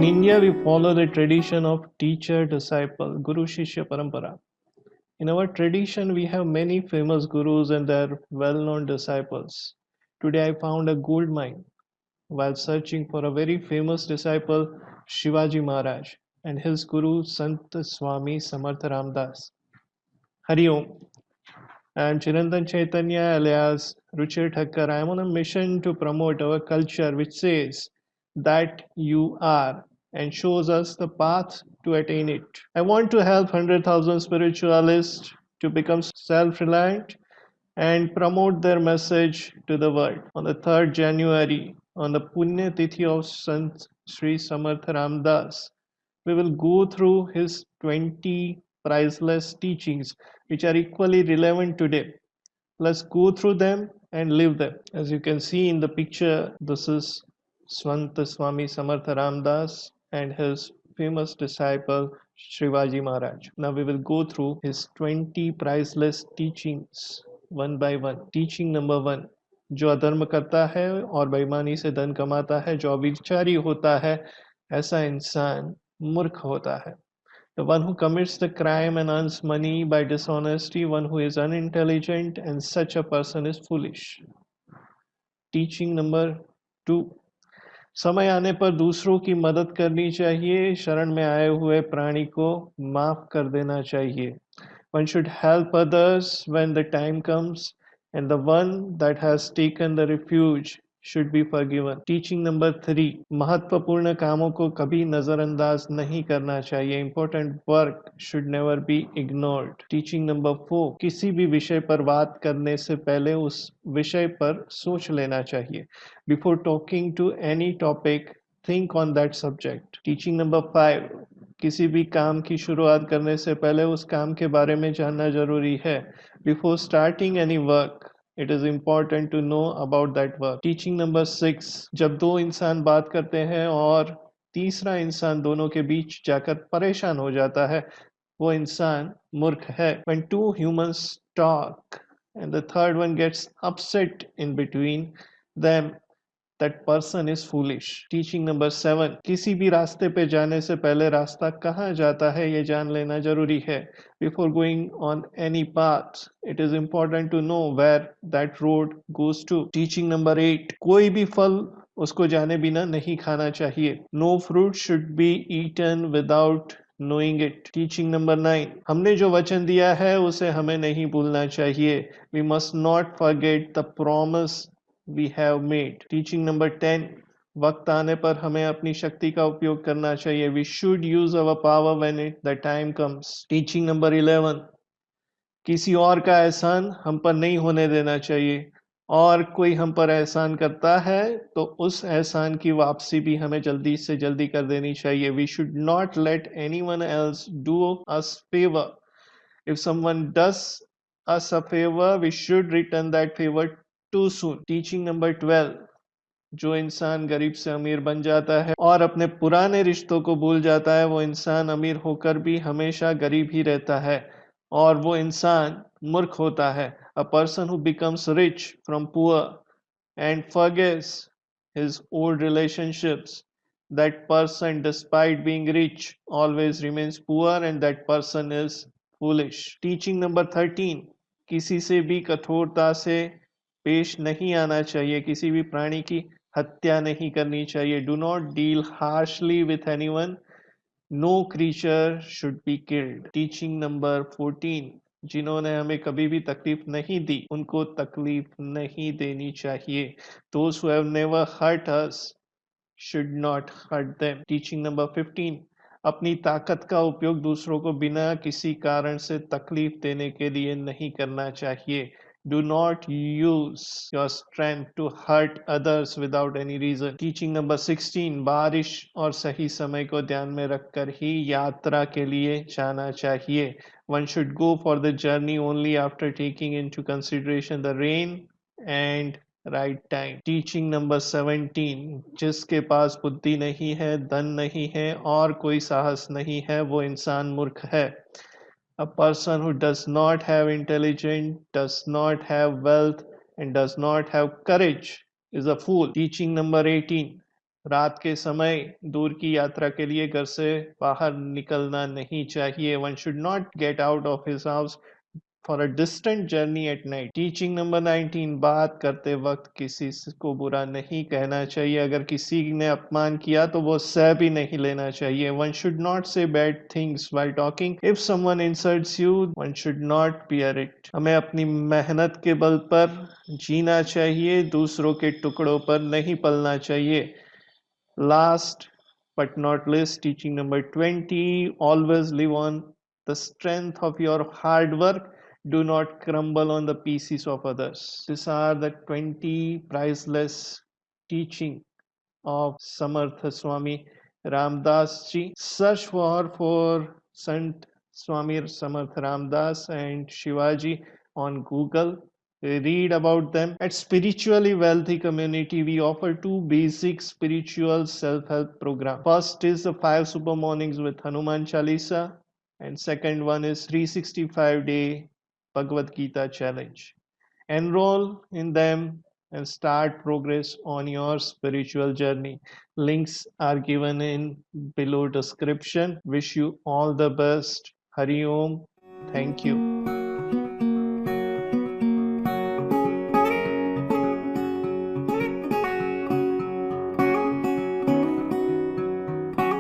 India, we follow the tradition of teacher-disciple, Guru-Shishya Parampara. In our tradition, we have many famous gurus and their well-known disciples. Today, I found a gold mine while searching for a very famous disciple, Shivaji Maharaj, and his guru, Sant Swami Samartha Ramdas. Hari Om. I am Chirantan Chaitanya alias Ruchir Thakkar. I am on a mission to promote our culture which says that you are and shows us the path to attain it. I want to help 100,000 spiritualists to become self-reliant and promote their message to the world. On the 3rd January, on the Punya Tithi of Sant Sri Samartha Ramdas, we will go through his 20 priceless teachings which are equally relevant today. Let's go through them and live them. As you can see in the picture, this is Swanta Swami Samartha Ramdas and his famous disciple Shivaji Maharaj. Now we will go through his 20 priceless teachings one by one. Teaching number 1, जो अधर्म करता है और बेईमानी से धन कमाता है, जो अविचारी होता है, ऐसा इंसान मूर्ख होता है. The one who commits the crime and earns money by dishonesty, one who is unintelligent, and such a person is foolish. Teaching number 2. समय आने पर दूसरों की मदद करनी चाहिए, शरण में आए हुए प्राणी को माफ कर देना चाहिए. One should help others when the time comes, and the one that has taken the refuge should be forgiven. Teaching number 3. महत्वपूर्ण कामों को कभी नजरअंदाज नहीं करना चाहिए. Important work should never be ignored. Teaching number 4. किसी भी विषय पर बात करने से पहले उस विषय पर सोच लेना चाहिए. Before talking to any topic, think on that subject. Teaching number 5. किसी भी काम की शुरुआत करने से पहले उस काम के बारे में जानना जरूरी है. Before starting any work, it is important to know about that work. Teaching number 6. जब दो इंसान बात करते हैं और तीसरा इंसान दोनों के बीच जाकर परेशान हो जाता है, वो इंसान मूर्ख है. When two humans talk and the third one gets upset in between them, that person is foolish. Teaching number 7. किसी भी रास्ते पे जाने से पहले रास्ता कहाँ जाता है ये जान लेना जरूरी है. Before going on any path, it is important to know where that road goes to. Teaching number 8. कोई भी फल उसको जाने बिना नहीं खाना चाहिए. No fruit should be eaten without knowing it. Teaching number 9. हमने जो वचन दिया है उसे हमें नहीं भूलना चाहिए. We must not forget the promise we have made. Teaching number 10. वक्त आने पर हमें अपनी शक्ति का उपयोग करना चाहिए. We should use our power when the time comes. Teaching number 11. किसी और का एहसान हम पर नहीं होने देना चाहिए, और कोई हम पर एहसान करता है तो उस एहसान की वापसी भी हमें जल्दी से जल्दी कर देनी चाहिए. We should not let anyone else do us favor. If someone does us a favor, we should return that favor too soon. Teaching number 12. जो इंसान गरीब से अमीर बन जाता है और अपने पुराने रिश्तों को भूल जाता है, वो इंसान अमीर होकर भी हमेशा गरीब ही रहता है और वो इंसान मूर्ख होता है. A person who becomes rich from poor and forgets his old relationships, that person, despite being rich, always remains poor, and that person is foolish. Teaching number 13. किसी से भी कठोरता से पेश नहीं आना चाहिए. किसी भी प्राणी की हत्या नहीं करनी चाहिए. Do not deal harshly with anyone. No creature should be killed. Teaching number 14. जिन्होंने हमें कभी भी तकलीफ नहीं दी, उनको तकलीफ नहीं देनी चाहिए. Those who have never hurt us should not hurt them. Teaching number 15. अपनी ताकत का उपयोग दूसरों को बिना किसी कारण से तकलीफ देने के लिए नहीं करना चाहिए. Do not use your strength to hurt others without any reason. Teaching number 16. बारिश और सही समय को ध्यान में रखकर ही यात्रा के लिए जाना चाहिए. One should go for the journey only after taking into consideration the rain and right time. Teaching number 17. जिसके पास बुद्धि नहीं है, धन नहीं है और कोई साहस नहीं है, वो इंसान मूर्ख है. A person who does not have intelligence, does not have wealth, and does not have courage is a fool. Teaching number 18. रात के समय दूर की यात्रा के लिए घर से बाहर निकलना नहीं चाहिए. One should not get out of his house for a distant journey at night. Teaching number 19, बात करते वक्त किसी को बुरा नहीं कहना चाहिए. अगर किसी ने अपमान किया तो वो सह भी नहीं लेना चाहिए. One should not say bad things while talking. If someone insults you, one should not bear it. हमें अपनी मेहनत के बल पर जीना चाहिए, दूसरों के टुकड़ों पर नहीं पलना चाहिए. Last but not least, teaching number 20, always live on the strength of your hard work. Do not crumble on the pieces of others. These are the 20 priceless teaching of Samartha Swami Ramdas ji. Search for Sant Swami Samartha Ramdas and Shivaji on Google. Read about them. At Spiritually Wealthy Community, we offer two basic spiritual self-help programs. First is the 5 Super Mornings with Hanuman Chalisa, and second one is 365-day Bhagavad Gita Challenge. Enroll in them and start progress on your spiritual journey. Links are given in below description. Wish you all the best. Hari Om. Thank you.